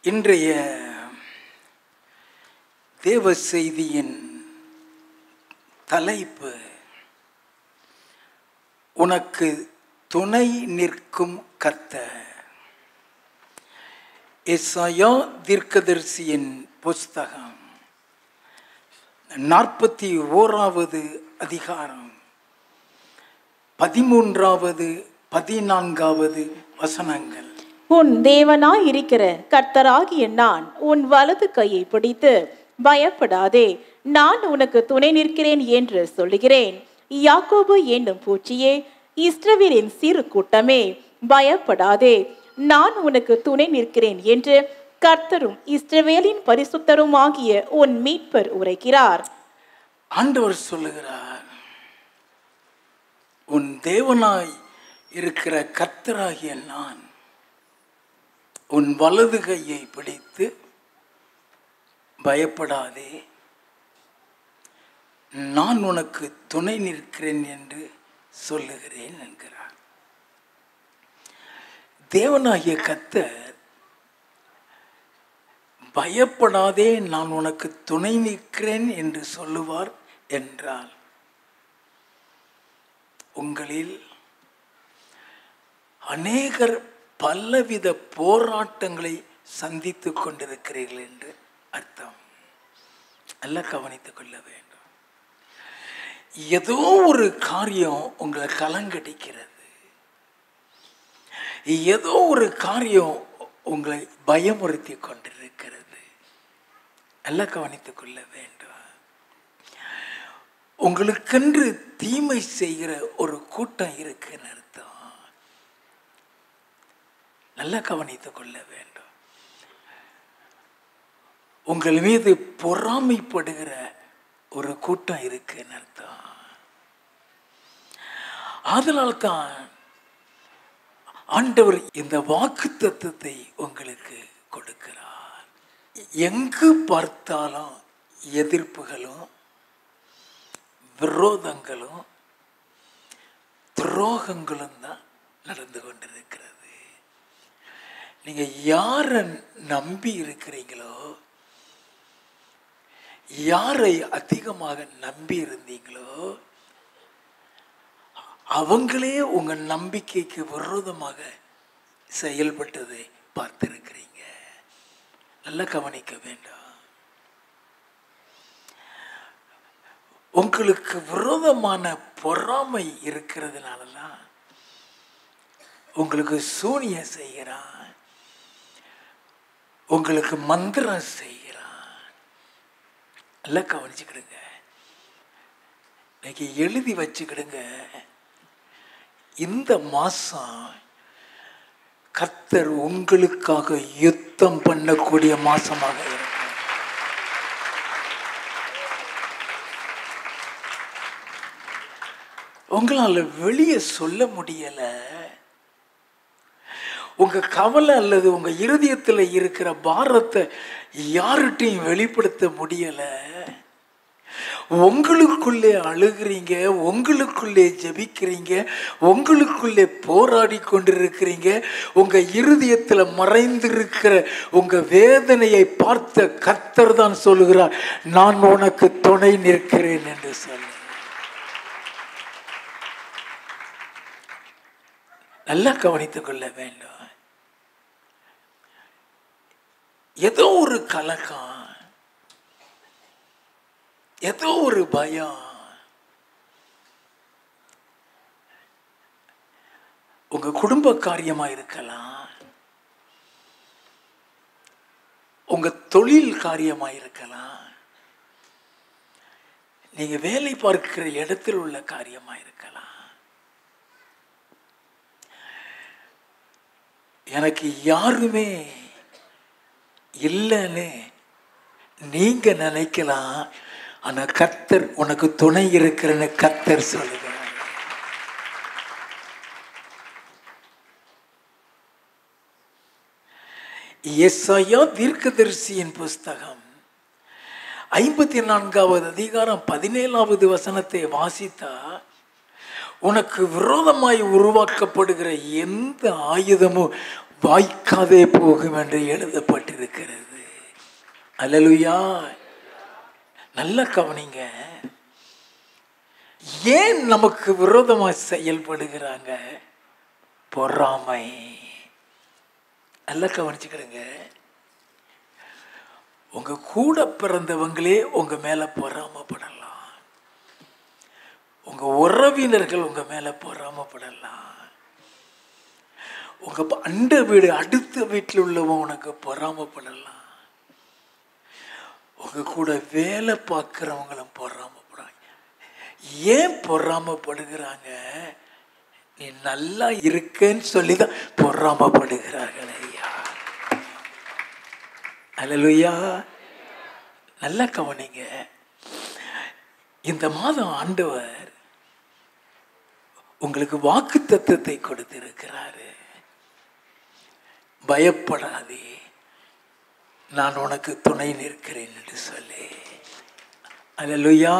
இன்றைய தேவ செய்தியின் தலைப்பு உனக்கு துணை நிற்கும் கர்த்தர். எசாயா தீர்க்கதரிசியின் புஸ்தகம் 41வது அதிகாரம் 13வது 14வது வசனங்கள். உன் தேவனாய் இருக்கிற கர்த்தராகிய நான் உன் வலது கையை பிடித்து பயப்படாதே, நான் உனக்கு துணை நிற்கிறேன் என்று சொல்லுகிறேன். யாக்கோபு என்னும் பூச்சியே, இஸ்ரவேலின் சிறு கூட்டமே, பயப்படாதே, நான் உனக்கு துணை நிற்கிறேன் என்று கர்த்தரும் இஸ்ரவேலின் பரிசுத்தரும் ஆகிய உன் மீட்பர் உரைக்கிறார். ஆண்டவர் சொல்லுகிறார், உன் தேவனாய் இருக்கிற கர்த்தராகிய நான் உன் வலது கையை பிடித்து பயப்படாதே, நான் உனக்கு துணை நிற்கிறேன் என்று சொல்லுகிறேன் என்கிறார். தேவனாகிய கர்த்தர் பயப்படாதே, நான் உனக்கு துணை நிற்கிறேன் என்று சொல்லுவார் என்றால், உங்களில் அநேகர் பலவித போராட்டங்களை சந்தித்துக் கொண்டிருக்கிறீர்கள் என்று அர்த்தம். எல்லாம் கவனித்துக் கொள்ள வேண்டும். ஏதோ ஒரு காரியம் உங்களை கலங்கடிக்கிறது, ஏதோ ஒரு காரியம் உங்களை பயமுறுத்தி கொண்டிருக்கிறது. எல்லாம் கவனித்துக் கொள்ள வேண்டும். உங்களுக்கென்று தீமை செய்கிற ஒரு கூட்டம் இருக்குன்னு அர்த்தம். நல்லா கவனித்துக் கொள்ள வேண்டும். உங்கள் மீது பொறாமைப்படுகிற ஒரு கூட்டம் இருக்குன்னு அர்த்தம். அதனால்தான் ஆண்டவர் இந்த வாக்குத்தத்தத்தை உங்களுக்கு கொடுக்கிறார். எங்கு பார்த்தாலும் எதிர்ப்புகளும் விரோதங்களும் துரோகங்களும் தான் நடந்து கொண்டிருக்கிறது. நீங்க யாரை நம்பி இருக்கிறீங்களோ, யாரை அதிகமாக நம்பி இருந்தீங்களோ, அவங்களே உங்க நம்பிக்கைக்கு விரோதமாக செயல்பட்டதை பார்த்திருக்கிறீங்க. நல்லா கவனிக்க வேண்டும். உங்களுக்கு விரோதமான பொறாமை இருக்கிறதுனாலதான் உங்களுக்கு சூனியம் செய்கிறான், உங்களுக்கு மந்திரம் செய்கிறான். எல்லாம் கவனிச்சுக்கிடுங்க. இன்னைக்கு எழுதி வச்சுக்கிடுங்க. இந்த மாசம் கர்த்தர் உங்களுக்காக யுத்தம் பண்ணக்கூடிய மாசமாக இருக்கும். உங்களால வெளியே சொல்ல முடியல. உங்க கவலை அல்லது உங்க இருதயத்தில் இருக்கிற பாரத்தை யார்கிட்டையும் வெளிப்படுத்த முடியல. உங்களுக்குள்ளே அழுகிறீங்க, உங்களுக்குள்ளே ஜெபிக்கிறீங்க, உங்களுக்குள்ளே போராடி கொண்டிருக்கிறீங்க. உங்க இருதயத்தில் மறைந்திருக்கிற உங்க வேதனையை பார்த்த கர்த்தர் தான் சொல்லுகிறார், நான் உனக்கு துணை நிற்கிறேன் என்று சொல்ல. நல்லா கவனித்துக் கொள்ள வேண்டும். ஏதோ ஒரு கலக்கம், ஏதோ ஒரு பயம் உங்க குடும்ப காரியமா இருக்கலாம், உங்க தொழில் காரியமா இருக்கலாம், நீங்க வேலை பார்க்கிற இடத்தில் உள்ள காரியமா இருக்கலாம். எனக்கு யாருமே இல்லைன்னு நீங்க நினைக்கலாம். ஆனா கர்த்தர் உனக்கு துணை இருக்கிறன்னு கர்த்தர் சொல்லுகிறார். எசாயா தீர்க்கதரிசியின் புஸ்தகம் 54வது அதிகாரம் 17வது வசனத்தை வாசித்தா, உனக்கு விரோதமாய் உருவாக்கப்படுகிற எந்த ஆயுதமும் வாய்க்காதே போகும் என்று எழுதப்பட்டிருக்கிறது. அல்லேலூயா. நல்ல கவனிங்க. ஏன் நமக்கு விரோதமாக செயல்படுகிறாங்க? பொறாமை. நல்லா கவனிச்சுக்கிடுங்க. உங்க கூட பிறந்தவங்களே உங்க மேல பொறாமப்படலாம். உங்க உறவினர்கள் உங்க மேல பொறாமப்படலாம். உங்க அண்டை வீடு அடுத்த வீட்டில் உள்ளவங்க உனக்கு பொறாமப்படலாம். உங்க கூட வேலை பார்க்கிறவங்களும் பொறாமப்படுறாங்க. ஏன் பொறாமப்படுகிறாங்க? நீ நல்லா இருக்கேன்னு சொல்லிதான் பொறாமப்படுகிறார்கள். ஐயா, அல்லேலூயா. நல்லா கவனிங்க. இந்த மாதம் ஆண்டவர் உங்களுக்கு வாக்குத்தத்தத்தை கொடுத்திருக்கிறாரு. பயப்படாதே, நான் உனக்கு துணை நிற்கிறேன் என்று சொல்லி. அல்லேலூயா.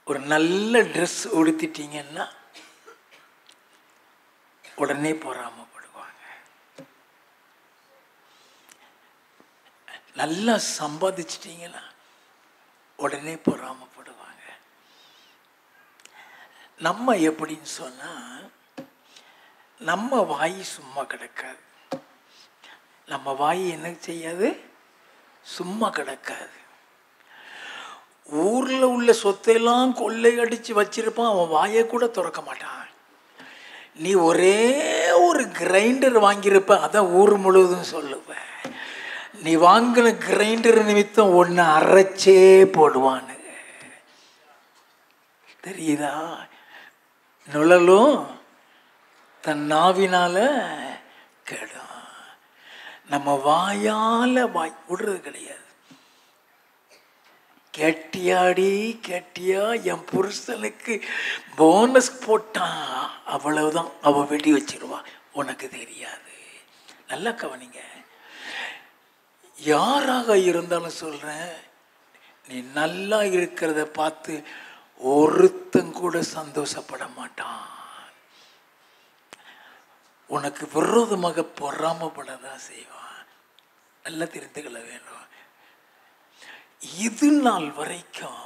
ஒரு நல்ல ட்ரெஸ் உடுத்திட்டீங்கன்னா உடனே பொறாமப்படுவாங்க. நல்லா சம்பாதிச்சிட்டீங்கன்னா உடனே பொறாமப்படுவாங்க. நம்ம எப்படின்னு சொன்னா, நம்ம வாய் சும்மா கிடக்காது. நம்ம வாய் என்ன செய்யாது? சும்மா கிடக்காது. ஊர்ல உள்ள சொத்தையெல்லாம் கொள்ளையடிச்சு வச்சிருப்பான். அவன் வாயை கூட திறக்க மாட்டான். நீ ஒரே ஒரு கிரைண்டர் வாங்கியிருப்ப, அதான் ஊர் முழுவதும் சொல்லுவ. நீ வாங்கின கிரைண்டர் நிமித்தம் ஒன்று அரைச்சே போடுவானுங்க. தெரியுதா? நுழலும் தன் நாவினால கெடும். நம்ம வாயால வாய் விடுறது கிடையாது. கேட்டியாடி கேட்டியா, என் புருஷனுக்கு போனஸ் போட்டான், அவ்வளவுதான், அவ வெடி வச்சிருவா, உனக்கு தெரியாது. நல்லா கவனிங்க. யாராக இருந்தாலும் சொல்றேன், நீ நல்லா இருக்கிறத பார்த்து ஒருத்தன் கூட சந்தோஷப்பட மாட்டான். உனக்கு விரோதமாக பொறாமப்படதான் செய்வான். நல்லா தெரிந்துக்கொள்ள வேண்டும். இது நாள் வரைக்கும்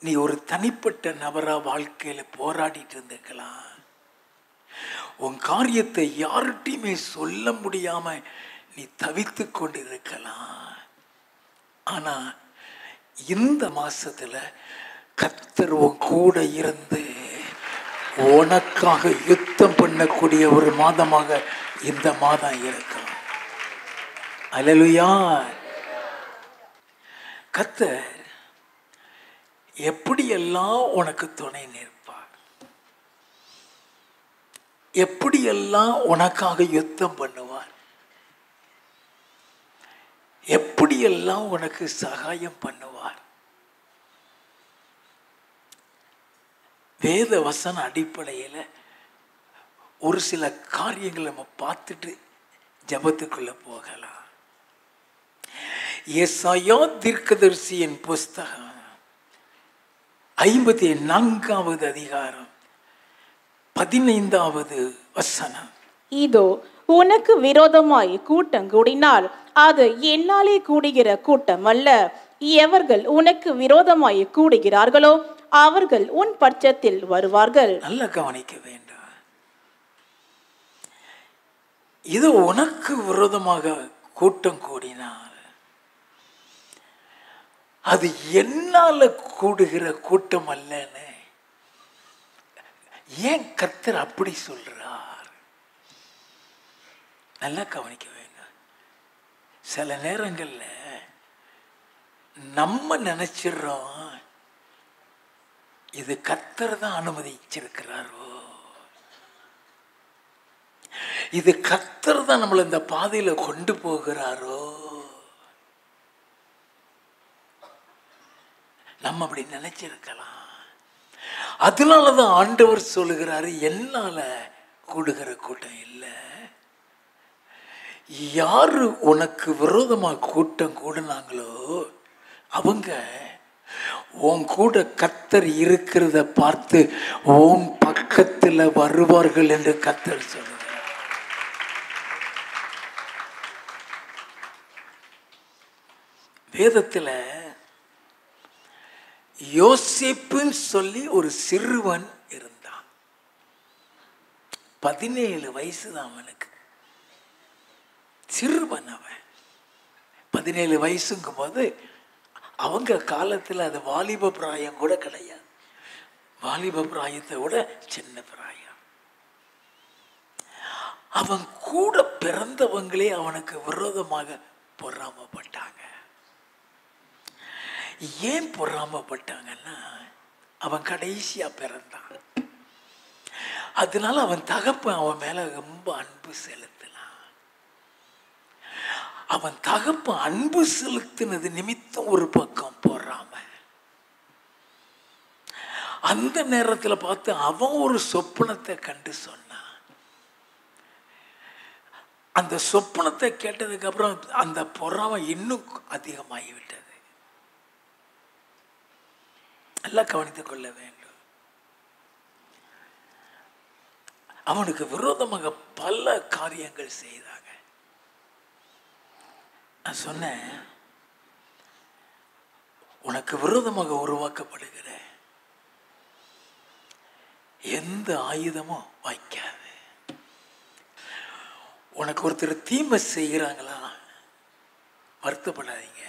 நீ ஒரு தனிப்பட்ட நபரா வாழ்க்கையில போராடிட்டு இருந்திருக்கலாம். உன் காரியத்தை யார்கிட்டையுமே சொல்ல முடியாம நீ தவித்து கொண்டு இருக்கலாம். ஆனா இந்த மாசத்துல கர்த்தர் உன் கூட இருந்து உனக்காக யுத்தம் பண்ணக்கூடிய ஒரு மாதமாக இந்த மாதம் இருக்கும். அல்லேலூயா. கர்த்தர் எப்படியெல்லாம் உனக்கு துணை நிற்பார், எப்படியெல்லாம் உனக்காக யுத்தம் பண்ணுவார், எப்படியெல்லாம் உனக்கு சகாயம் பண்ணுவார். வேத வசன அடிப்படையில் ஒரு சில காரியங்களை நம்ம பார்த்துட்டு ஜெபத்துக்குள்ள போகலாம். ஏசாயா தீர்க்கதரிசியின் புஸ்தகம் 54வது அதிகாரம் 15வது வசனம். இதோ உனக்கு விரோதமாய் கூட்டம் கூடினால் அது என்னாலே கூடுகிற கூட்டம் அல்ல. எவர்கள் உனக்கு விரோதமாய் கூடுகிறார்களோ அவர்கள் உன் பட்சத்தில் வருவார்கள். நல்லா கவனிக்க வேண்டும். இது உனக்கு விரோதமாக கூட்டம் கூடினால் அது என்னால கூடுகிற கூட்டம் அல்லன்னு ஏன் கர்த்தர் அப்படி சொல்றார்? நல்லா கவனிக்க வேண்டும். சில நேரங்கள்ல நம்ம நினைச்சிடறோம் இது கர்த்தர் தான் அனுமதிச்சிருக்கிறாரோ, இது கர்த்தர் தான் நம்மளை இந்த பாதையில கொண்டு போகிறாரோ. நம்ம அப்படி நினைச்சிருக்கலாம். அதனாலதான் ஆண்டவர் சொல்லுகிறாரு, என்னால கூடுகிற கூட்டம் இல்லை. யாரு உனக்கு விரோதமா கூட்டம் கூடுனாங்களோ அவங்க உன் கூட கர்த்தர் இருக்கிறத பார்த்து உன் பக்கத்தில் வருவார்கள் என்று கர்த்தர் சொல்லுகிறார். வேதத்தில் யோசேப்புன்னு சொல்லி ஒரு சிறுவன் இருந்தான். 17 வயசு தான் அவனுக்கு. சிறுவன் அவன். 17 வயசுங்கும் போது அவங்க காலத்தில் அது வாலிப பிராயம் கூட கிடையாது. வாலிப பிராயத்தை விட சின்ன பிராயம். அவன் கூட பிறந்தவங்களே அவனுக்கு விரோதமாக பொறாமப்பட்டாங்க. ஏன் பொறாமப்பட்டாங்கன்னா, அவன் கடைசியா பிறந்தான். அதனால அவன் தகப்பன் அவன் மேல ரொம்ப அன்பு செலுத்தினான். அவன் தகப்பன் அன்பு செலுத்தினது நிமித்தம் ஒரு பக்கம் பொறாம. அந்த நேரத்தில் பார்த்து அவன் ஒரு சொப்பனத்தை கண்டு சொன்னான். அந்த சொப்பனத்தை கேட்டதுக்கு அப்புறம் அந்த பொறாமை இன்னும் அதிகமாகிவிட்டது. எல்லாம் கவனித்துக் கொள்ள வேண்டும். அவனுக்கு விரோதமாக பல காரியங்கள் செய்தாங்க. நான் சொன்னேன், உனக்கு விரோதமாக உருவாக்கப்படுகிற எந்த ஆயுதமும் வைக்காது. உனக்கு ஒருத்தர் தீமை செய்கிறாங்களா, வருத்தப்படாதீங்க.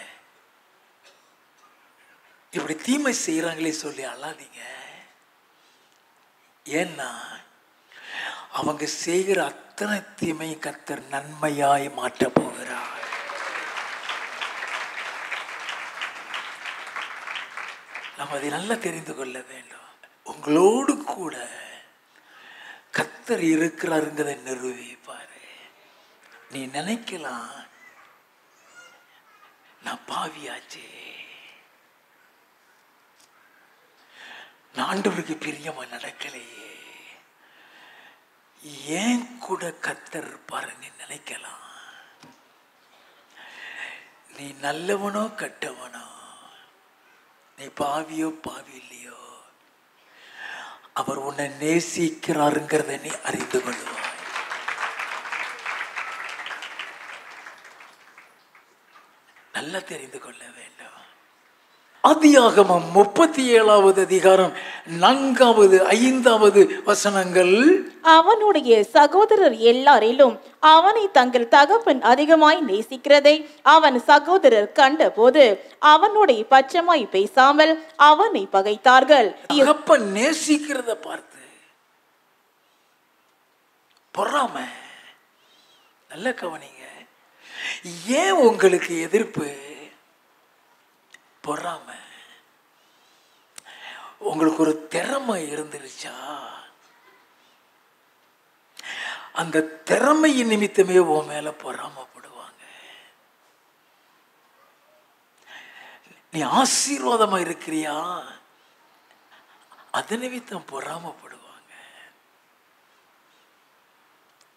இப்படி தீமை செய்கிறாங்களே சொல்லி அழாதீங்க. ஏன்னா அவங்க செய்கிற அத்தனை தீமையை கர்த்தர் நன்மையாய் மாற்ற போகிறார். நாம் அதை நல்லா தெரிந்து கொள்ள வேண்டும். உங்களோடு கூட கர்த்தர் இருக்கிறாருங்கிறதை நிரூபிப்பாரு. நீ நினைக்கலாம், நான் பாவியாச்சே, ஆண்டவருக்கு பிரியமா நடக்கலையே, ஏன் கூட கர்த்தர் இருப்பாரு நீ நினைக்கலாம். நீ நல்லவனோ கெட்டவனோ, நீ பாவியோ பாவி இல்லையோ, அவர் உன்னை நேசிக்கிறாருங்கிறத நீ அறிந்து கொள்வாய். நல்லா தெரிந்து கொள்ள வேண்டும். ஆதியாகமம் 37வது அதிகாரம் 4வது 5வது வசனங்கள். அவனுடைய சகோதரர் எல்லாரிலும் அவனை தங்கள் தகப்பன் அதிகமாய் நேசிக்கிறதை அவன் சகோதரர் கண்டபோது அவனுடைய பட்சமாய் பேசாமல் அவனை பகைத்தார்கள். தகப்பன் நேசிக்கிறத பார்த்து பொறாம. நல்ல கவனிங்க, ஏன் உங்களுக்கு எதிர்ப்பு? பொறாம. உங்களுக்கு ஒரு திறமை இருந்துருச்சா, அந்த திறமையின் நிமித்தமே உன் மேல பொறாமப்படுவாங்க. நீ ஆசீர்வாதமா இருக்கிறியா, அது நிமித்தம் பொறாமப்படுவாங்க.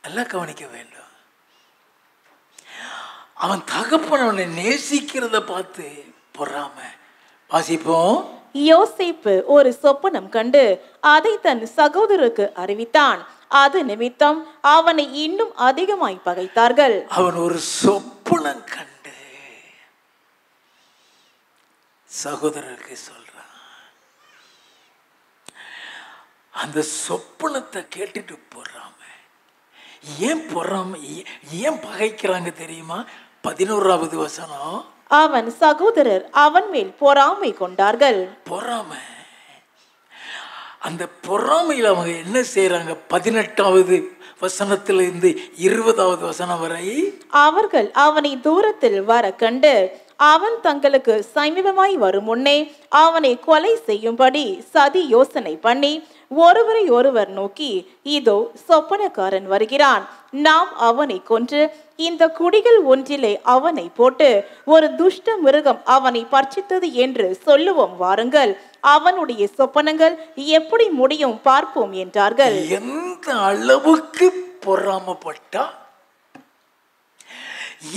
நல்லா கவனிக்க வேண்டும். அவன் தகப்பன் அவனை நேசிக்கிறத பார்த்து பொறாம. வாசிப்போம். யோசேப்பு ஒரு சொப்பனம் கண்டு அதை தன் சகோதரருக்கு அறிவித்தான். அது நிமித்தம் அவனை இன்னும் அதிகமாய் பகைத்தார்கள். அவன் ஒரு சொப்பனம் கண்டு சகோதரருக்கு சொல்றான். அந்த சொப்பனத்தை கேட்டுட்டு பொறாம. ஏன் பொறாம, ஏன் பகைக்கிறாங்க தெரியுமா? 11வது வசனம். அவன் சகோதரர் அவன் மேல் பொறாமை கொண்டார்கள். பொறாமை. அந்த பொறாமையில் அவங்க என்ன செய்யறாங்க? 18வது வசனத்திலிருந்து 20வது வசனம் வரை அவர்கள் அவனை தூரத்தில் வர கண்டு அவன் தங்களுக்கு சமீபமாய் வரும் முன்னே அவனை கொலை செய்யும்படி சதி யோசனை பண்ணி ஒருவரை ஒருவர் நோக்கி, இதோ சொப்பனக்காரன் வருகிறான், நாம் அவனை கொன்று இந்த குடிகள் ஒன்றிலே அவனை போட்டு ஒரு துஷ்ட மிருகம் அவனை பட்சித்தது என்று சொல்லுவோம், வாருங்கள், அவனுடைய சொப்பனங்கள் எப்படி முடியும் பார்ப்போம் என்றார்கள். எந்த அளவுக்கு பொறாமப்பட்டா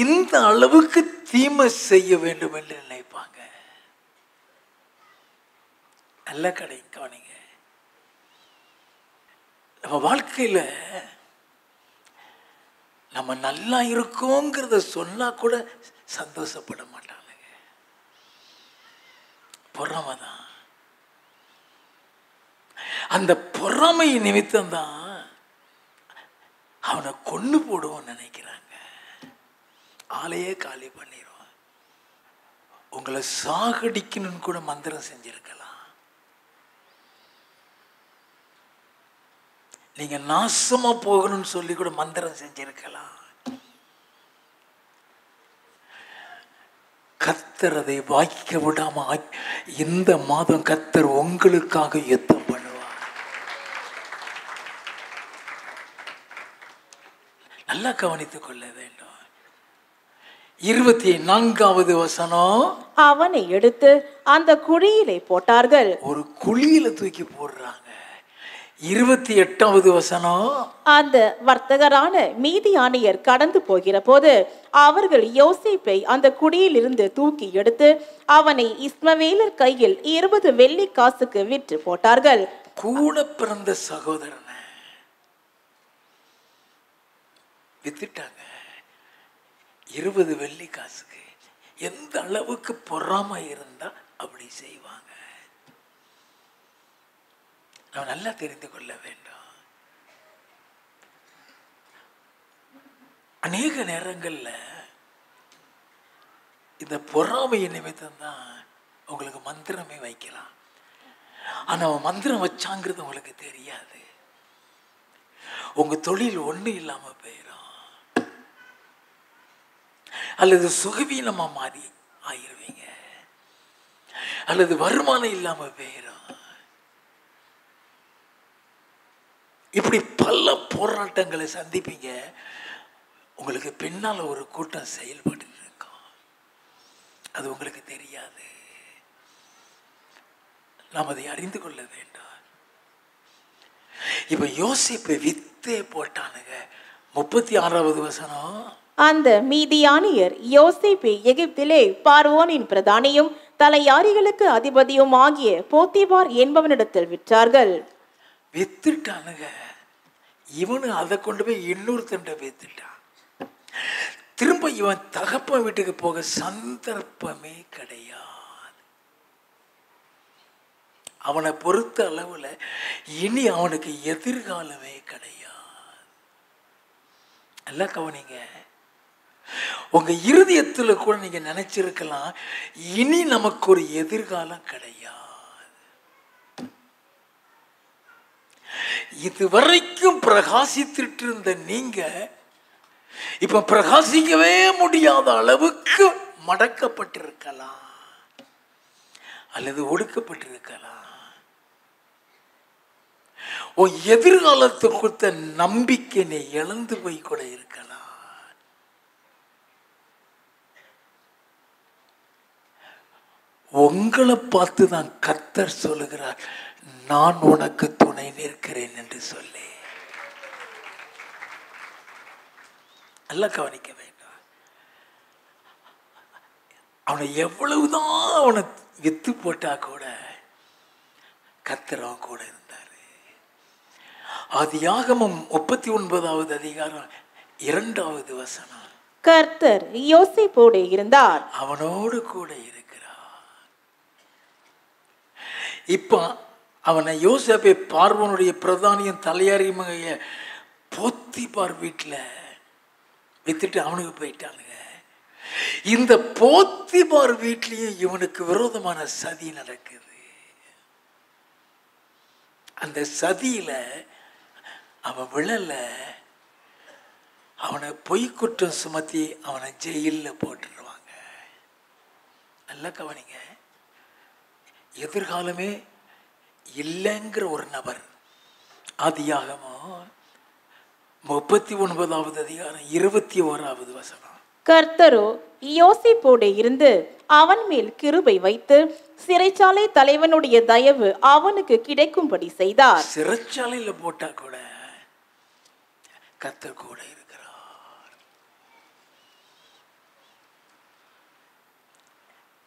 இந்த அளவுக்கு தீமை செய்ய வேண்டும் என்று நினைப்பாங்க. நல்ல கவனிங்க. நம்ம வாழ்க்கையில நம்ம நல்லா இருக்கோங்கிறத சொன்னா கூட சந்தோஷப்பட மாட்டானுங்க. பொறாமை தான். அந்த பொறாமை நிமித்தம் தான் அவனை கொண்டு போடுவோன்னு நினைக்கிறாங்க. ஆளையே காலி பண்ணிடுவான். உங்களை சாகடிக்கணும்னு கூட மந்திரம் செஞ்சிருக்கலாம். நீங்க நாசமா போகணும்னு சொல்லி கூட மந்திரம் செஞ்சிருக்கலாம். கர்த்தர் அதை வாய்க்க விடாம இந்த மாதம் கர்த்தர் உங்களுக்காக யுத்தம் பண்ணுவார். நல்லா கவனித்துக் கொள்ள வேண்டும். 24வது வசனம், அவனை எடுத்து அந்த குழியிலே போட்டார்கள். ஒரு குழியில தூக்கி போடுறாங்க. 28வது வசனம், அந்த வர்த்தகரான மீதியானியர் கடந்து போகிற போது அவர்கள் யோசேப்பை அந்த குழியிலிருந்து தூக்கி எடுத்து அவனை இஸ்மவேலர் கையில் 20 வெள்ளி காசுக்கு விற்று போட்டார்கள். கூட பிறந்த சகோதரனை வித்துட்டாங்க 20 வெள்ளி காசுக்கு. எந்த அளவுக்கு பொறாமை இருந்தா அப்படி செய்வாங்க. நாம் நல்லா தெரிந்து கொள்ள வேண்டும். அநேக நேரங்கள்ல இந்த பொறாமை நிமித்தம் தான் உங்களுக்கு மந்திரமே வைக்கலாம். ஆனா அவன் மந்திரம் வச்சாங்கிறது உங்களுக்கு தெரியாது. உங்க தொழில் ஒண்ணு இல்லாம போயிடும், அல்லது சுகவீனமா மாறி ஆயிருவீங்க, அல்லது வருமானம் இல்லாம போயிடும். இப்படி பல போராட்டங்களை சந்திப்பீங்க. உங்களுக்கு பின்னால ஒரு கூட்டம் செயல்பட்டு இருக்கும், அது உங்களுக்கு தெரியாது. நாம் அதை அறிந்து கொள்ள வேண்டும். இப்ப யோசேப்பை வித்தே போட்டானுங்க. 36வது வசனம், அந்த மீதியானியர் யோசேப்பை எகிப்திலே பார்வோனின் பிரதானியும் தலையாரிகளுக்கு அதிபதியும் ஆகிய போத்திபார் என்பவனிடத்தில் விற்றார்கள். வித்துட்டானுங்க. இவனு அதை கொண்டு போய் இன்னொருத்தண்ட வித்துட்டான். திரும்ப இவன் தகப்பன் வீட்டுக்கு போக சந்தர்ப்பமே கிடையாது. அவனை பொறுத்த அளவுல இனி அவனுக்கு எதிர்காலமே கிடையாது. நல்லா கவனிங்க. உங்க இருதயத்துல கூட நீங்க நினைச்சிருக்கலாம், இனி நமக்கு ஒரு எதிர்காலம் கிடையாது. இதுவரைக்கும் பிரகாசித்துட்டு இருந்த நீங்க இப்ப பிரகாசிக்கவே முடியாத அளவுக்கு மடக்கப்பட்டிருக்கலாம், அல்லது ஒடுக்கப்பட்டிருக்கலாம். உன் எதிர்காலத்தை கொடுத்த நம்பிக்கை நீ இழந்து போய் கூட இருக்கலாம். உங்களை பார்த்து தான் கர்த்தர் சொல்லுகிறார், நான் உனக்கு துணை நிற்கிறேன் என்று சொல்லி. நல்லா கவனிக்க வேண்டும். அவனை எவ்வளவுதான் அவனை வித்து போட்டா கூட கர்த்தர் அவன் கூட இருந்தாரு. ஆதியாகமம் 39வது அதிகாரம் 2வது வசனம், கர்த்தர் யோசேப்போடு இருந்தார், அவனோடு கூட இருக்கிறார். இப்ப அவனை யோசேப்பை பார்வோனுடைய பிரதானியும் தலையாரியுமாக போத்திபார் வீட்டுல வித்துட்டு அவனுக்கு போயிட்டானுங்க. இந்த போத்திபார் வீட்லயும் இவனுக்கு விரோதமான சதி நடக்குது. அந்த சதியில அவன் விழல, அவனை பொய்க்குற்றம் சுமத்தி அவனை ஜெயில போட்டுருவாங்க. நல்லா கவனிங்க. எதிர்காலமே இல்லைங்கிற ஒரு நபர். ஆதியாகமம் 39வது அதிகாரம் 21வது வசனம், கர்த்தரோ யோசேப்போடு இருந்து அவன் மேல் கிருபை வைத்து சிறைச்சாலை தலைவனுடைய தயவு அவனுக்கு கிடைக்கும்படி செய்தார். சிறைச்சாலையில போட்டா கூட கர்த்தர் கூட இருக்கிறார்.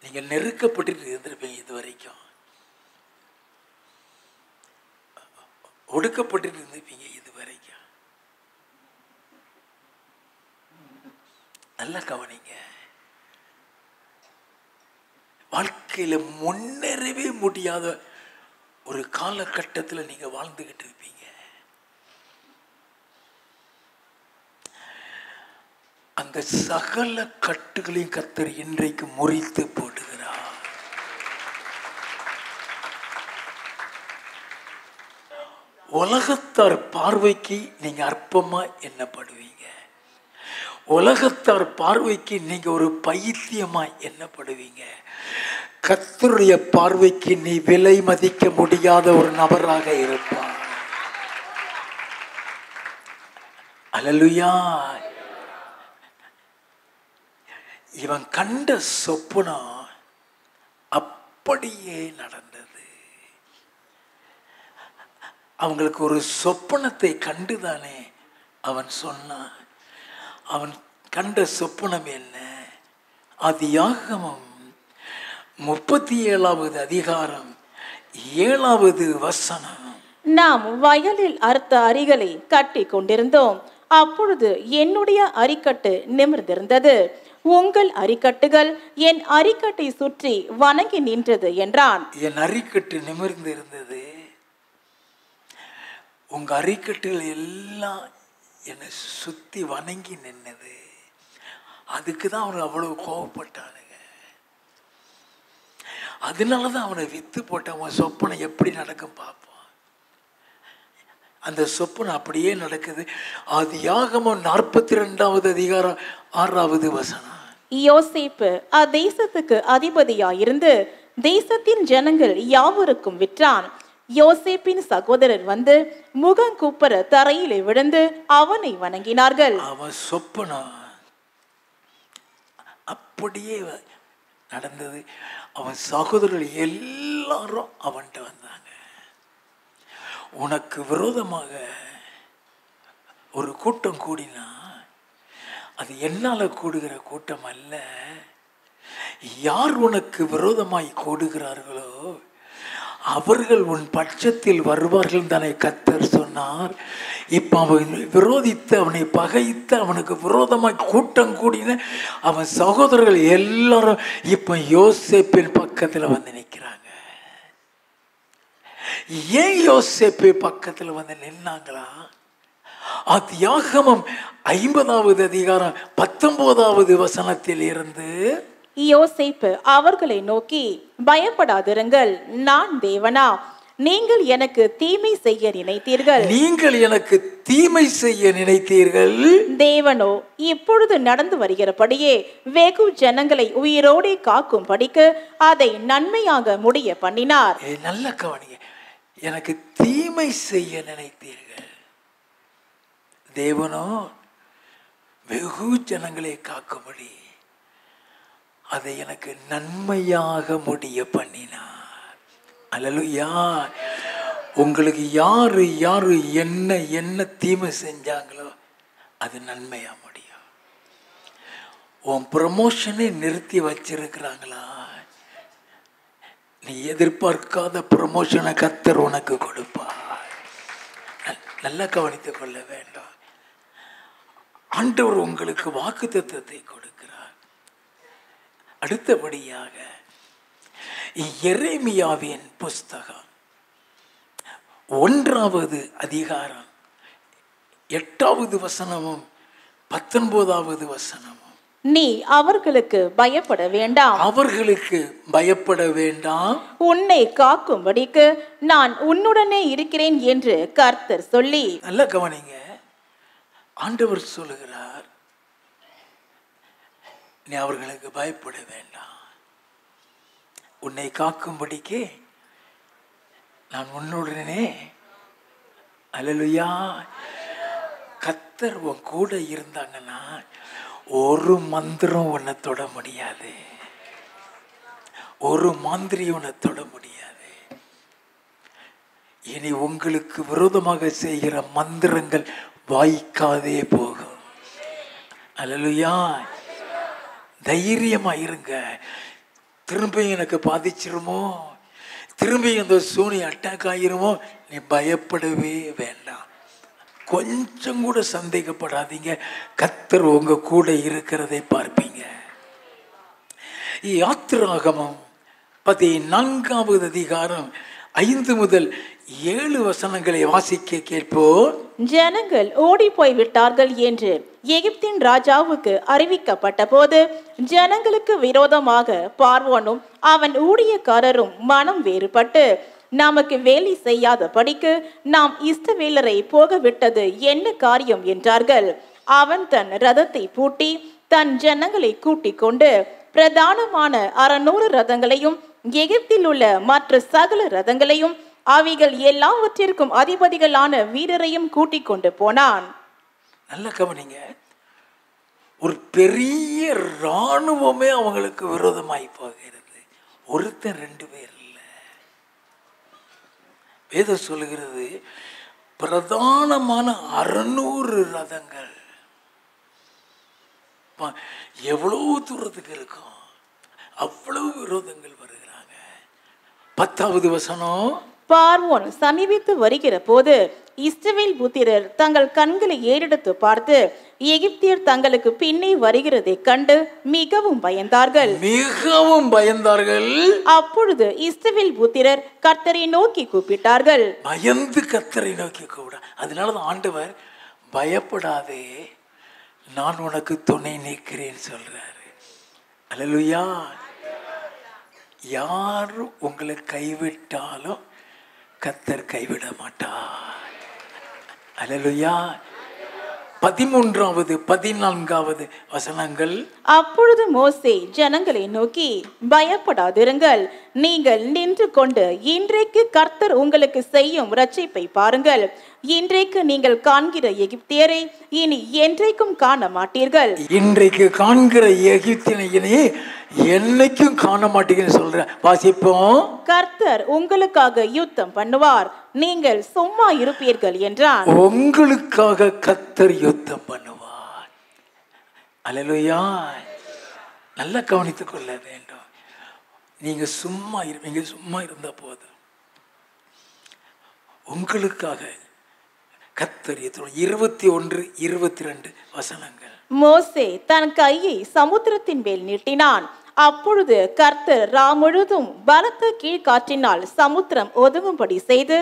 நீங்க நெருக்கப்பட்டு இருந்திருப்பீங்க இது வரைக்கும். ஒடுக்கப்பட்டு இருந்திருப்பீங்க இது வரைக்கும். நல்லா கவனிங்க. வாழ்க்கையில முன்னேறவே முடியாத ஒரு காலகட்டத்தில் நீங்க வாழ்ந்துகிட்டு இருப்பீங்க. அந்த சகல கட்டுகளையும் கர்த்தர் இன்றைக்கு முறித்து போடுகிறார். உலகத்தார் பார்வைக்கு நீங்க அற்பமா எண்ணப்படுவீங்க. உலகத்தார் பார்வைக்கு நீங்க ஒரு பைத்தியமா எண்ணப்படுவீங்க. கர்த்தருடைய பார்வைக்கு நீ விலை மதிக்க முடியாத ஒரு நபராக இருப்பார். அல்லேலூயா. இவன் கண்ட சொப்பனம் அப்படியே நடந்தது. அவங்களுக்கு ஒரு சொப்பனத்தை கண்டுதானே அவன் சொன்னான். அவன் கண்ட சொப்பனம் என்ன? ஆதியாகமம் 37வது அதிகாரம் 7வது வசனம். நாம் வயலில் அறுத்த அரிகளை கட்டி கொண்டிருந்தோம். அப்பொழுது என்னுடைய அரிக்கட்டு நிமிர்ந்திருந்தது, உங்கள் அரிக்கட்டுகள் என் அரிக்கட்டை சுற்றி வணங்கி நின்றது என்றான். என் அரிக்கட்டு நிமிர்ந்து இருந்தது, உங்க அரிக்கட்டுகள் எல்லாம் என்னை சுத்தி வணங்கி நின்னது. அதுக்கு தான் அவன் அவ்வளவு கோவப்பட்டானுங்க. அதனாலதான் அவனை வித்து போட்டவன். சொப்பனை எப்படி நடக்கும் பார்ப்போம். அந்த சொப்பனம் அப்படியே நடக்குது. ஆதியாகமம் 42வது அதிகாரம் 6வது வசனம். யோசேப்பு அத்தேசத்துக்கு அதிபதியாயிருந்து தேசத்தின் ஜனங்கள் யாவருக்கும் விற்றான். யோசேப்பின் சகோதரர் வந்து முகங்குப்புற தரையிலே விழுந்து அவனை வணங்கினார்கள். அவன் சொப்பனம் அப்படியே நடந்தது. அவன் சகோதரர்கள் எல்லாரும் அவன்கிட்ட வந்தாங்க. உனக்கு விரோதமாக ஒரு கூட்டம் கூடினா அது என்னால கூடுகிற கூட்டம் அல்ல. யார் உனக்கு விரோதமாய் கூடுகிறார்களோ அவர்கள் உன் பட்சத்தில் வருவார்கள் தானே கர்த்தர் சொன்னார். இப்ப அவன் விரோதித்து அவனை பகைத்து அவனுக்கு விரோதமாய் கூட்டம் கூடின அவன் சகோதரர்கள் எல்லாரும் இப்ப யோசேப்பின் பக்கத்துல வந்து நிற்கிறாங்க. ஏன் யோசேப்பு பக்கத்துல வந்து நின்னாங்களா? ஆதியாகமம் 50வது அதிகாரம் 19வது வசனத்தில் இருந்து யோசேப்பு அவர்களை நோக்கி, பயப்படாதிருங்கள், நான் தேவனா? நீங்கள் எனக்கு தீமை செய்ய நினைத்தீர்கள். நீங்கள் எனக்கு தீமை செய்ய நினைத்தீர்கள். தேவனோ இப்பொழுது நடந்து வருகிறபடியே வெகு ஜனங்களை உயிரோடே காக்கும் படிக்கு அதை நன்மையாக முடிய பண்ணினார். நல்ல கவனிங்க. எனக்கு தீமை செய்ய நினைத்தீர்கள். தேவனோ வெகு ஜனங்களை காக்கும்படி அதை எனக்கு நன்மையாக முடிய பண்ணினார். அல்லேலூயா. உங்களுக்கு யாரு யாரு என்ன என்ன தீமை செஞ்சாங்களோ அது நன்மையா முடியும். உன் ப்ரமோஷனை நிறுத்தி வச்சிருக்கிறாங்களா? நீ எதிர்பார்க்காத ப்ரமோஷனை கர்த்தர் உனக்கு கொடுப்பார். நல்லா கவனித்துக் கொள்ள வேண்டும். ஆண்டவர் உங்களுக்கு வாக்குத்தத்தத்தை கொடுக்கிறார். அடுத்தபடியாக எரேமியாவின் புஸ்தகம் 1வது அதிகாரம் 8வது வசனமும் 19வது வசனமும். நீ அவர்களுக்கு பயப்பட வேண்டாம். அவர்களுக்கு பயப்பட வேண்டாம். உன்னை காக்கும்படிக்கு நான் உன்னுடனே இருக்கிறேன் என்று கர்த்தர் சொல்லி. நல்ல கவனிங்க. ஆண்டவர் சொல்லுகிறார், நீ அவர்களுக்கு பயப்பட வேண்டாம். உன்னை காக்கும்படிக்கு நான் உன்னுடனே. அல்லேலூயா. கர்த்தர் உன் கூட இருந்தாங்கன்னா ஒரு மந்திரம் உன்னை தொட முடியாது. ஒரு மாந்திரி உன்னை தொட முடியாது. இனி உங்களுக்கு விரோதமாக செய்கிற மந்திரங்கள் வாய்க்காதே போகும். அல்லேலூயா. தைரியமா இருங்க. திரும்பி எனக்கு பாதிச்சிருமோ, திரும்பி அந்த சூனி அட்டாக் ஆகிருமோ, நீ பயப்படவே வேண்டாம். கொஞ்சம் கூட சந்தேகப்படாதீங்க. கர்த்தர் உங்க கூட இருக்கிறதை பார்ப்பீங்க. யாத்திராகமம் 14வது அதிகாரம் 5 முதல் 7 வசனங்களை வாசிக்க கேட்போம். ஜனங்கள் ஓடி போய் விட்டார்கள் என்று எகிப்தின் ராஜாவுக்கு அறிவிக்கப்பட்ட போது ஜனங்களுக்கு விரோதமாக பார்வோனும் அவன் ஊழியக்காரரும் மனம் வேறுபட்டு, நமக்கு வேலை செய்யாத படிக்கு நாம் இஸ்ரவேலரை போக விட்டது என்ன காரியம் என்றார்கள். அவன் தன் ரதத்தை பூட்டி தன் ஜனங்களை கூட்டிக் கொண்டு பிரதானமான 600 ரதங்களையும் எகிப்தில் உள்ள மற்ற சகல ரதங்களையும் அவைகள் எல்லாவற்றிற்கும் அதிபதிகளான வீரரையும் கூட்டிக் கொண்டு போனான். நல்ல கவனிங்க, ஒரு பெரிய இராணுவமே அவங்களுக்கு விரோதமாய் போகிறது. ஒருத்தன் 2 பேர் இல்ல. வேதம் சொல்லுகிறது பிரதானமான 600 ரதங்கள். எவ்வளவு தூரத்துக்கு இருக்கும், அவ்வளவு விரோதங்கள் வருகிறாங்க. 10வது வசனம், பார்வோன் சமீபித்து வருகிற போது இஸ்ரவேல் புத்திரர் தங்கள் கண்களை ஏறெடுத்து பார்த்து எகிப்தியர் தங்களுக்கு பின்னே வருகிறதை கண்டு மிகவும் பயந்தார்கள். அப்பொழுது இஸ்ரவேல் புத்திரர் கர்த்தரை நோக்கி கூப்பிட்டார்கள். பயந்து கர்த்தரை நோக்கி கூப்பிட. அதனாலதான் ஆண்டவர் பயப்படாதே, நான் உனக்கு துணை நிற்கிறேன் சொல்றாரு. அல்லேலூயா. யாரும் உங்களை கைவிட்டாலும் கர்த்தர் கைவிட மாட்டார். அல்லேலூயா. 13வது 14வது வசனங்கள். அப்பொழுது மோசே ஜனங்களை நோக்கி, பயப்படாதிருங்கள், நீங்கள் நின்று கொண்டு இன்றைக்கு கர்த்தர் உங்களுக்கு செய்யும் இரட்சிப்பை பாருங்கள். இன்றைக்கு நீங்கள் காண்கிற எகிப்தியரை இனி என்றைக்கும் காண மாட்டீர்கள். இன்றைக்கு காண்கிற எகிப்தியனை என்னைக்கும் காண மாட்டீங்கன்னு சொல்ற. வாசிப்போம். கர்த்தர் உங்களுக்காக யுத்தம் பண்ணுவார், நீங்கள் சும்மா இருப்பீர்கள் என்றான். உங்களுக்காக கர்த்தர் யுத்தம் பண்ணுவார். அல்லேலூயா. நல்லா கவனித்துக் கொள்ள வேண்டும். நீங்க சும்மா இருப்பீங்க. சும்மா இருந்த போதும் உங்களுக்காக கர்த்தர் 21, 22 வசனங்கள். மோசே தன் கையை சமுத்திரத்தின் மேல் நீட்டினான். அப்பொழுது கர்த்தர் முழுதும் பலத்த கீழ்காற்றினால் சமுத்திரம் ஒதுங்கும்படி செய்து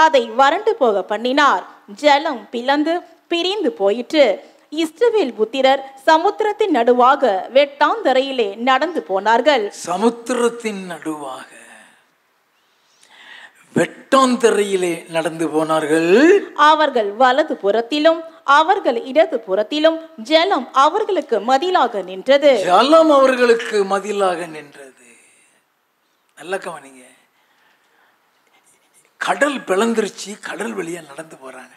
அதை வறண்டு போக பண்ணினார். ஜலம் பிளந்து பிரிந்து போயிற்று. இஸ்ரவேல் புத்திரர் சமுத்திரத்தின் நடுவாக வெட்டாந்தரையிலே நடந்து போனார்கள். சமுத்திரத்தின் நடுவாக வெட்டாந்தரையிலே நடந்து போனார்கள். அவர்கள் வலது புறத்திலும் அவர்கள் இடது புறத்திலும் ஜலம் அவர்களுக்கு மதிலாக நின்றது. ஜலம் அவர்களுக்கு மதிலாக நின்றது. நல்ல கவனிங்க. கடல் பிளந்துருச்சு. கடல் வழியா நடந்து போறாங்க.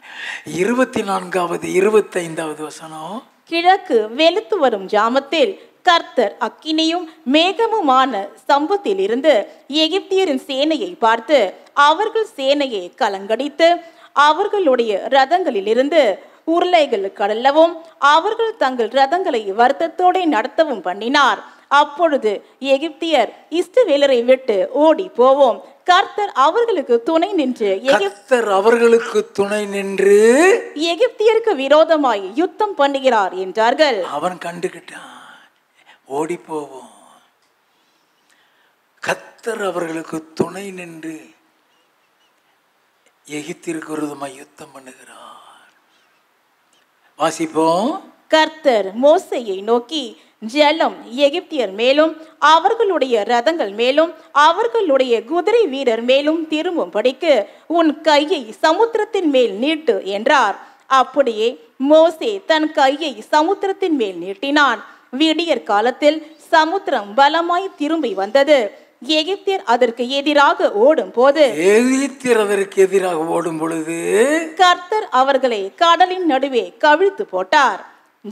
24வது 25வது வசனம். கிழக்கு வெளுத்து வரும் ஜாமத்தில் கர்த்தர் அக்கினியும் மேகமுமான ஸ்தம்பத்தில் இருந்து எகிப்தியரின் சேனையை பார்த்து அவர்கள் சேனையை கலங்கடித்து அவர்களுடைய ரதங்களிலிருந்து உருளைகள் கடலவும் அவர்கள் தங்கள் ரதங்களை வருத்தத்தோடு நடத்தவும் பண்ணினார். அப்பொழுது எகிப்தியர் இஸ்ரவேலரை விட்டு ஓடி போவோம், கர்த்தர் அவர்களுக்கு துணை நின்று எகிப்தியருக்கு விரோதமாய் யுத்தம் பண்ணுகிறார் என்றார்கள். அவன் கண்டுகிட்டான். ஓடி போவோம். கர்த்தர் அவர்களுக்கு துணை நின்று எகிப்திற்கு விரோதமாய் யுத்தம் பண்ணுகிறார். வாசிப்போம். கர்த்தர் மோசேயை நோக்கி, ஜலம் எகிப்தியர் மேலும் அவர்களுடைய ரதங்கள் மேலும் அவர்களுடைய குதிரை வீரர் மேலும் திரும்பும்படிக்கு உன் கையை சமுத்திரத்தின் மேல் நீட்டு என்றார். அப்படியே மோசே தன் கையை சமுத்திரத்தின் மேல் நீட்டினான். விடியற் காலத்தில் சமுத்திரம் பலமாய் திரும்பி வந்தது. எகிப்தியர் அதற்கு எதிராக ஓடும் பொழுது கர்த்தர் அவர்களை கடலின் நடுவே கவிழ்த்து போட்டார்.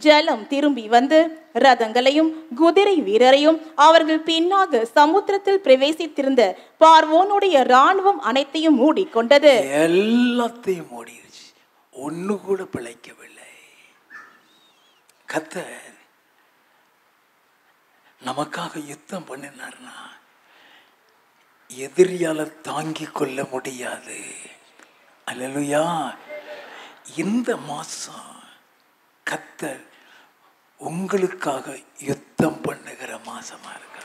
ஜலம் திரும்பி வந்து ரதங்களையும் குதிரை வீரரையும் அவர்கள் பின்னாக சமுத்திரத்தில் பிரவேசித்திருந்த பார்வோனுடைய இராணுவம் அனைத்தையும் மூடிக்கொண்டது. எல்லாத்தையும் மூடிடுச்சு. ஒண்ணு கூட பிழைக்கவில்லை. கர்த்தர் நமக்காக யுத்தம் பண்ணினார்னா எதிரியால தாங்கிக் கொள்ள முடியாது. அல்லேலூயா. இந்த மாசம் கர்த்தர் உங்களுக்காக யுத்தம் பண்ணுகிற மாசமா இருக்கு.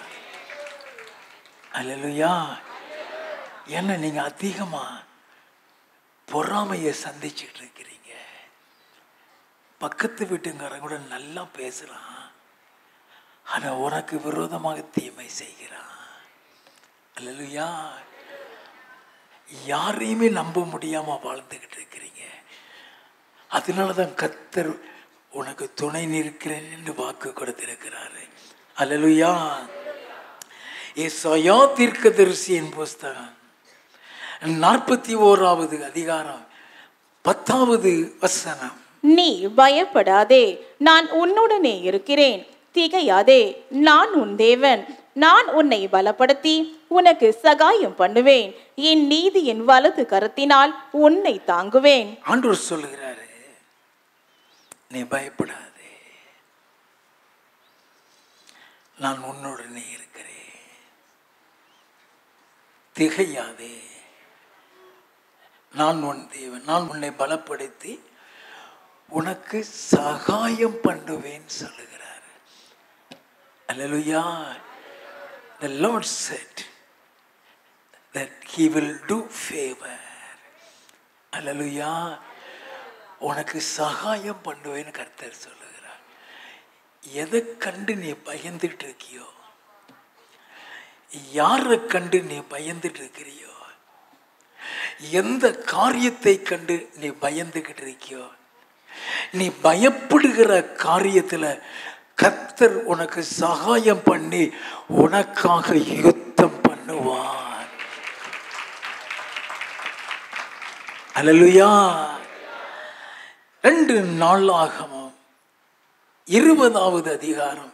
அல்லேலூயா. ஏன்னா நீங்க அதிகமா பொறாமையை சந்திச்சுட்டு இருக்கிறீங்க. பக்கத்து வீட்டுக்காரன் கூட நல்லா பேசுறான், ஆனா உனக்கு விரோதமாக தீமை செய்கிறான். அல்லேலூயா. யாரையுமே நம்ப முடியாம வாழ்ந்துகிட்டு இருக்கிறீங்க. அதனாலதான் கர்த்தர் உனக்கு துணை நிற்கிறேன் என்று வாக்கு கொடுத்திருக்கிறாரு. அல்லேலூயா. ஏசாயா தீர்க்கதரிசியின் புஸ்தகம் 41வது அதிகாரம் 10வது வசனம். நீ பயப்படாதே, நான் உன்னுடனே இருக்கிறேன். திகையாதே, நான் உன் தேவன். நான் உன்னை பலப்படுத்தி உனக்கு சகாயம் பண்ணுவேன். என் நீதியின் வலது கரத்தினால் உன்னை தாங்குவேன். ஆண்டவர் சொல்லுகிறாரு, நீ பயப்படாதே, நான் உன்னுடனே இருக்கிறேன். திகையாதே, நான் உன் தேவன். நான் உன்னை பலப்படுத்தி உனக்கு சகாயம் பண்ணுவேன் சொல்லுகிறார். அல்லேலூயா. The Lord said that he will do favor. அல்லேலூயா. உனக்கு சகாயம் பண்ணுவேன்னு கர்த்தர் சொல்லுகிறார். எதை கண்டு நீ பயந்துட்டு இருக்கியோ, யாரை கண்டு நீ பயந்துட்டு இருக்கிறியோ, எந்த காரியத்தை கண்டு நீ பயந்துகிட்டு இருக்கியோ, நீ பயப்படுகிற காரியத்துல கர்த்தர் உனக்கு சகாயம் பண்ணி உனக்காக யுத்தம் பண்ணுவார். அல்லேலூயா. 2 நாளாகமம் 20வது அதிகாரம்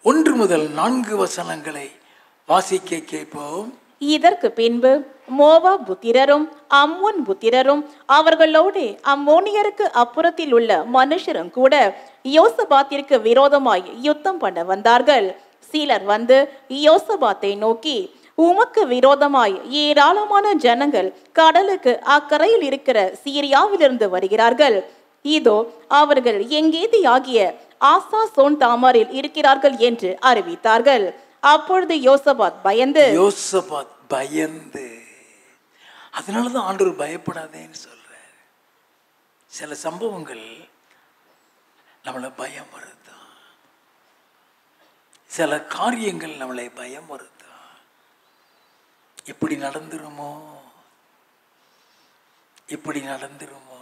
1 முதல் 4 வசனங்களை வாசிக்க கேட்போம். இதற்கு பின்பு மோவாப் புத்திரரும் அம்மோன் புத்திரரும் அவர்களோடு அம்மோனியருக்கு அப்புறத்தில் உள்ள மனுஷரும் கூட யோசபாத்திற்கு விரோதமாய் யுத்தம் பண்ண வந்தார்கள். சிலர் வந்து யோசபாத்தை நோக்கி, உமக்கு விரோதமாய் ஏராளமான ஜனங்கள் கடலுக்கு அக்கரையில் இருக்கிற சீரியாவிலிருந்து வருகிறார்கள். இதோ அவர்கள் எங்கேதியாகிய ஆசாசோன் தாமாரில் இருக்கிறார்கள் என்று அறிவித்தார்கள். அப்பொழுது யோசபாத் பயந்து, அதனாலதான் ஆண்டவர் பயப்படாதேன்னு சொல்றார். சில சம்பவங்கள் நம்மளை பயம் வருத்தும், சில காரியங்கள் நம்மளை பயம் வருத்தும். இப்படி நடந்துருமோ, இப்படி நடந்துருமோ.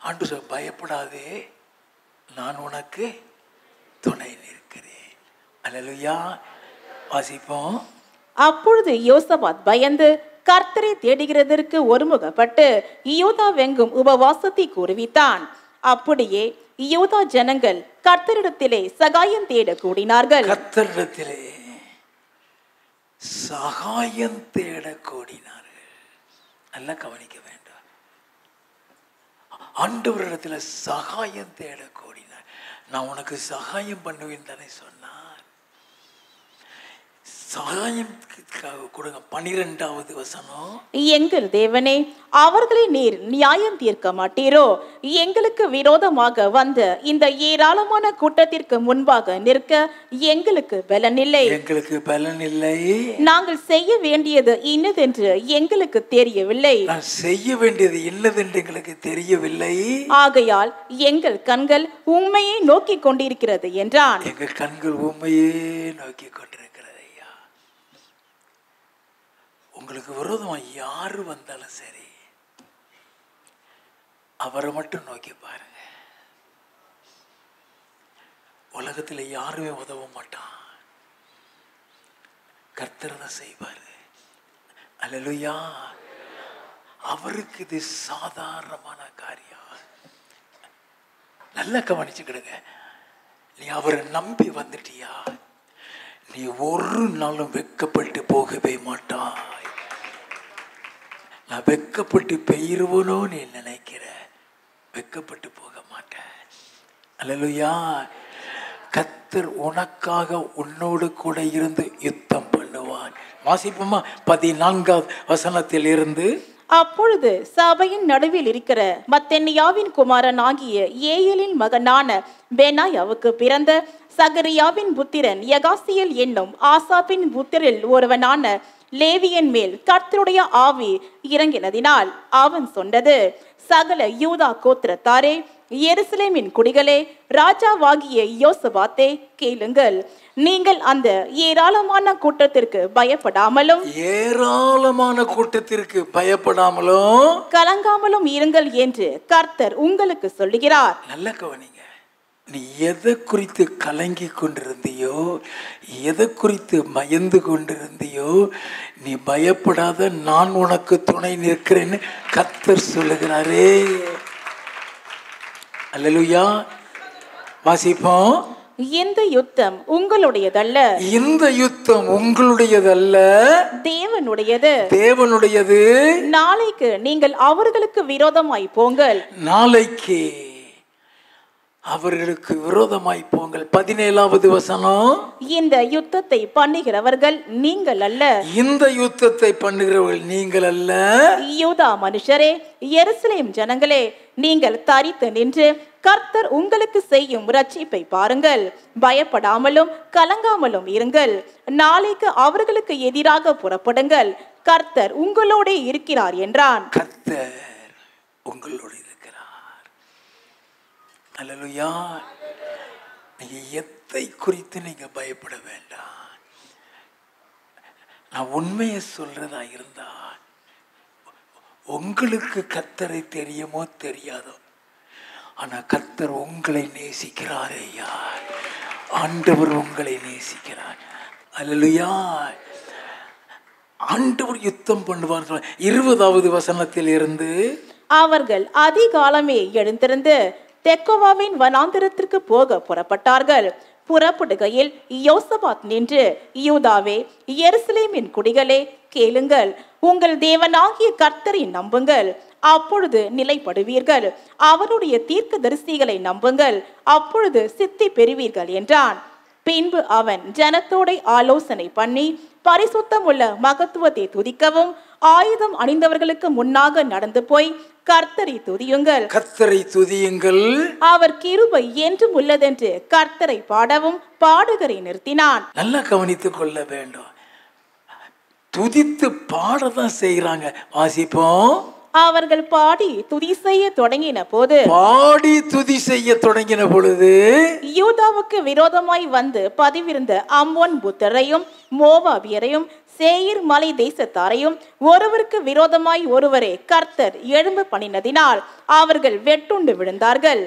ஆண்டவர் பயப்படாதே, நான் உனக்கு துணை நிற்கிறேன். அல்லேலூயா. வாசிப்போம். அப்பொழுது யோசபாத் பயந்து கர்த்தரை தேடுகிறதற்கு ஒருமுகப்பட்டு யூதாவெங்கும் உபவாசத்தை கூறுவித்தான். அப்படியே யூதா ஜனங்கள் கர்த்தரிடத்திலே சகாயம் தேட கூடினார்கள். கர்த்தரிடத்திலே சகாயம் தேட கூடினார்கள். நல்லா கவனிக்க வேண்டும். ஆண்டவரிடத்துல சகாயம் தேட கூடினார். நான் உனக்கு சகாயம் பண்ணுவேன் தானே சொன்னார். சகாயம் கொடுங்க. 12வது வசனம். எங்கள் தேவனே, அவர்களை நீர் நியாயம் தீர்க்க மாட்டீரோ? எங்களுக்கு விரோதமாக வந்த இந்த ஏராளமான கூட்டத்திற்கு முன்பாக நிற்க எங்களுக்கு பலனில்லை. எங்களுக்கு பலனில்லை. நாங்கள் செய்ய வேண்டியது இன்னதென்று எங்களுக்கு தெரியவில்லை. நான் செய்ய வேண்டியது இன்னதென்று எங்களுக்கு தெரியவில்லை. ஆகையால் எங்கள் கண்கள் உம்மையே நோக்கி கொண்டிருக்கிறது என்றான். எங்கள் கண்கள் உம்மையே நோக்கி கொண்டிருக்கிறது. உங்களுக்கு விரோதமா யாரு வந்தாலும் சரி, அவரை மட்டும் நோக்கி பாருங்க. உலகத்தில் யாருமே உதவ மாட்டான், கர்த்தர் தான் செய்வாரு. அல்லேலூயா. அவருக்கு இது சாதாரணமான காரியம். நல்லா கவனிச்சுக்கிடுங்க. நீ அவரை நம்பி வந்துட்டியா, நீ ஒரு நாளும் வெட்கப்பட்டு போகவே மாட்டாய். நான் வெட்கப்பட்டு பெயருவனோ நீ நினைக்கிற, வெட்கப்பட்டு போக மாட்டேன். அல்லேலூயா. கர்த்தர் உனக்காக உன்னோடு கூட இருந்து யுத்தம் பண்ணுவான். வாசிப்போமா 14வது வசனத்தில் இருந்து. அப்பொழுது சபையின் நடுவில் இருக்கிற மத்தெனியாவின் குமாரன் ஆகிய ஏயலின் மகனான பெனாயாவுக்கு பிறந்த சகரியாவின் புத்திரன் யகாசியல் என்னும் ஆசாப்பின் புத்திரில் ஒருவனான லேவியன் மேல் கர்த்தருடைய ஆவி இறங்கினதினால் அவன் சொன்னது, சகல யூதா கோத்திரத்தாரே, எருசலேமின் குடிகளே, ராஜாவாகிய யோசபாத்தே, கேளுங்கள். நீங்கள் அந்த ஏராளமான கூட்டத்திற்கு பயப்படாமலும் கலங்காமலும் இருங்கள் என்று கர்த்தர் உங்களுக்கு சொல்லுகிறார். நல்ல கவனிங்க. நீ எதை குறித்து கலங்கி கொண்டிருந்தியோ, எதை குறித்து பயந்து கொண்டிருந்தியோ, நீ பயப்படாத, நான் உனக்கு துணை நிற்கிறேன்னு கர்த்தர் சொல்லுகிறாரே. அல்லேலூயா. வாசிப்போம். இந்த யுத்தம் உங்களுடையதல்ல, இந்த யுத்தம் உங்களுடையதல்ல, தேவனுடையது, தேவனுடையது. நாளைக்கு நீங்கள் அவர்களுக்கு விரோதமாய் போங்கள், நாளைக்கு அவர்களுக்கு விரோதமாய் போங்கள். 17வது வசனம். இந்த யுத்தத்தை பண்ணுகிறவர்கள் நீங்கள் அல்ல, இந்த யுத்தத்தை பண்ணுகிறவர்கள் நீங்கள் அல்ல, யூதா மனுஷரே, எருசலேம் ஜனங்களே, நீங்கள் தரித்து நின்று கர்த்தர் உங்களுக்கு செய்யும் ரட்சிப்பை பாருங்கள். பயப்படாமலும் கலங்காமலும் இருங்கள். நாளைக்கு அவர்களுக்கு எதிராக புறப்படுங்கள். கர்த்தர் உங்களோட இருக்கிறார் என்றான். கர்த்தர் உங்களோட இருக்கிறார். அல்லேலூயா. நீங்க எதை குறித்து நீங்க பயப்பட வேண்டாம். நான் உண்மையை சொல்றதா இருந்தா, உங்களுக்கு கர்த்தரை தெரியுமோ தெரியாதோ, ஆனா கர்த்தர் உங்களை நேசிக்கிறார். ஐயா, ஆண்டவர் உங்களை நேசிக்கிறார். அல்லேலூயா. ஆண்டவர் யுத்தம் பண்ணுவார். 20வது வசனத்தில் இருந்து, அவர்கள் அதிகாலமே எழுந்திருந்து தெக்கோவாவின் வனாந்திரத்திற்கு போக புறப்பட்டார்கள். புறப்படுகையில் யோசபாத் நின்று, யூதாவே, எருசலேமின் குடிகளே, கேளுங்கள். உங்கள் தேவனாகிய கர்த்தரை நம்புங்கள், அப்பொழுது நிலைப்படுவீர்கள். அவருடைய தீர்க்கதரிசிகளை நம்புங்கள், அப்பொழுது சித்தி பெறுவீர்கள் என்றான். பின்பு அவன் ஜனத்தோட ஆலோசனை பண்ணி பரிசுத்தம் உள்ள மகத்துவத்தை துதிக்கவும் ஆயுதம் அணிந்தவர்களுக்கு முன்னாக நடந்து போய், கர்த்தரை துதியுங்கள், கர்த்தரை துதியுங்கள், அவர் கிருபை என்றும் உள்ளதென்று கர்த்தரை பாடவும் பாடுகரை நிறுத்தினான். நல்லா கவனித்துக் கொள்ள வேண்டும். துதித்து பாடதான் செய்யறாங்க. வாசிப்போம். அவர்கள் பாடி துதி செய்ய தொடங்கின போது, யூதாவுக்கு விரோதமாய் வந்து பதிவிருந்த அம்மோன் புத்தரையும் மோவாபியரையும் சேயீர் மலை தேசத்தாரையும் ஒருவருக்கு விரோதமாய் ஒருவரே கர்த்தர் எழும்ப பண்ணினதினால் அவர்கள் வெட்டுண்டு விழுந்தார்கள்.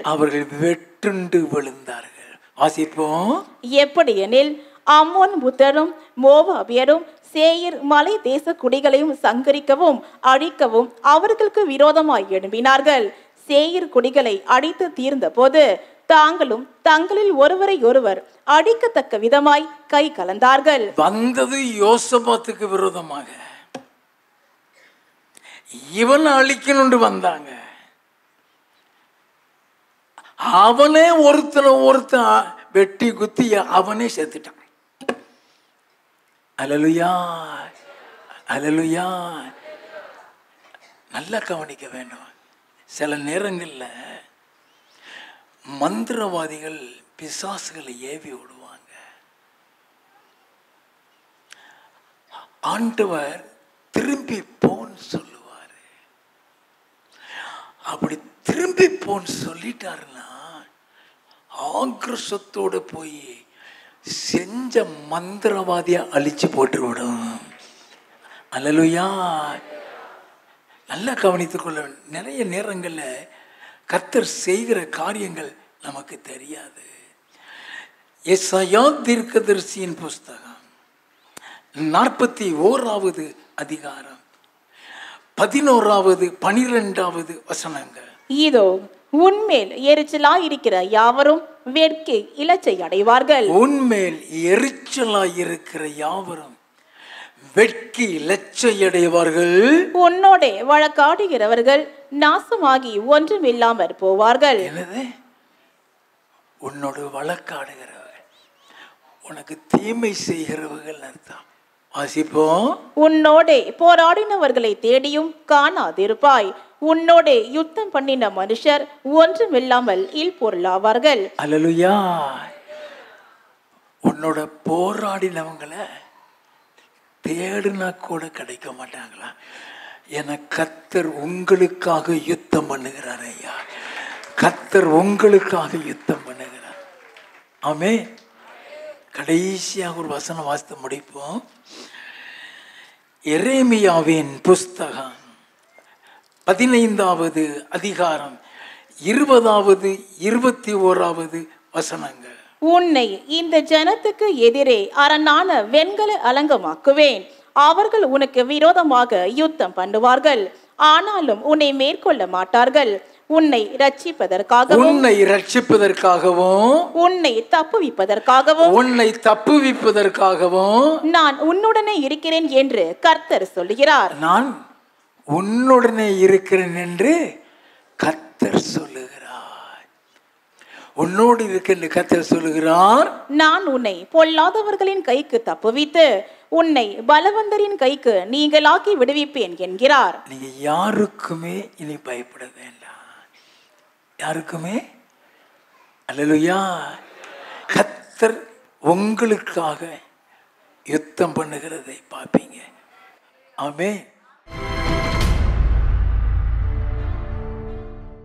வாசிப்போம். எப்படியெனில் அம்மோன் புத்தரும் மோவாபியரும் சேயீர் மலை தேச குடிகளையும் சங்கரிக்கவும் அழிக்கவும் அவர்களுக்கு விரோதமாய் எழும்பினார்கள். சேயீர் குடிகளை அடித்து தீர்ந்த போது தாங்களும் தங்களில் ஒருவரை ஒருவர் அடிக்கத்தக்க விதமாய் கை கலந்தார்கள். வந்தது யோசபாத்துக்கு விரோதமாக, இவன் அழிக்கணும்னு வந்தாங்க. அவனே ஒருத்தன் வெட்டி குத்தி அவனே செத்துட்டான். அல்லேலூயா, அல்லேலூயா. நல்லா கவனிக்க வேண்டும். சில நேரங்கள்ல மந்திரவாதிகள் பிசாசுகளை ஏவி விடுவாங்க. ஆண்டவர் திரும்பி போன்னு சொல்லுவாரு. அப்படி திரும்பி போன்னு சொல்லிட்டாருன்னா ஆக்ரோஷத்தோடு போய் செஞ்ச மந்திரவாதிய அழிச்சு போட்டு விடும். அல்லேலூயா. நல்லா கவனித்துக் கொள்ள. நிறைய நேரங்கள்ல கர்த்தர் செய்கிற காரியங்கள் நமக்கு தெரியாது. எசாயா தீர்க்கதரிசியின் புஸ்தகம் 41வது அதிகாரம் 11வது 12வது வசனங்கள். இதோ உன்மேல் எரிச்சலாய் இருக்கிற யாவரும் வெட்கி இலச்சை அடைவார்கள். உன்மேல் எரிச்சலாய் இருக்கிற யாவரும் வெட்கி இலச்சை அடைவார்கள். உன்னோட வழக்காடுகிறவர்கள் நாசமாகி ஒன்றும் இல்லாமற் போவார்கள். என்னது? உன்னோட வழக்காடுகிறவர்கள், உனக்கு தீமை செய்கிறவர்கள் அர்த்தம். வாசிப்போம். உன்னோடே போராடினவர்களை தேடியும் காணாதிருப்பாய். உன்னோடே யுத்தம் பண்ணின மனுஷர் ஒன்றுமில்லாமல் இல்பொருளாவார்கள். அல்லேலூயா. உன்னோட போராடினவங்களை தேடுனா கூட கிடைக்க மாட்டாங்களா? என கர்த்தர் உங்களுக்காக யுத்தம் பண்ணுகிறார் ஐயா. கர்த்தர் உங்களுக்காக யுத்தம் பண்ணுகிறார். ஆமே. கடைசியாக ஒரு வசனம் வாசித்து முடிப்போம். எரேமியாவின் புஸ்தகம் 15வது அதிகாரம் 20வது 21வது வசனங்கள். உன்னை இந்த ஜனத்துக்கு எதிரே அரணான வெண்கல அலங்கமாக்குவேன். அவர்கள் உனக்கு விரோதமாக யுத்தம் பண்ணுவார்கள், ஆனாலும் உன்னை மேற்கொள்ள மாட்டார்கள். உன்னை ரட்சிப்பதற்காகவும் உன்னை தப்புவிப்பதற்காகவும் நான் உன்னுடனே இருக்கிறேன் என்று கர்த்தர் சொல்லுகிறார். நான் உன்னுடனே இருக்கிறேன் என்று கர்த்தர் சொல்லுகிறார். உன்னோடு இருக்கிறேன் கர்த்தர் சொல்லுகிறார். நான் உன்னை பொல்லாதவர்களின் கைக்கு தப்புவித்து உன்னை பலவந்தரின் கைக்கு நீங்களாக்கி விடுவிப்பேன் என்கிறார். நீங்க யாருக்குமே இனி பயப்பட வேண்டாம். யாருக்குமே. அல்லேலூயா. கர்த்தர் உங்களுக்காக யுத்தம் பண்ணுகிறதை பார்ப்பீங்க. ஆமென்.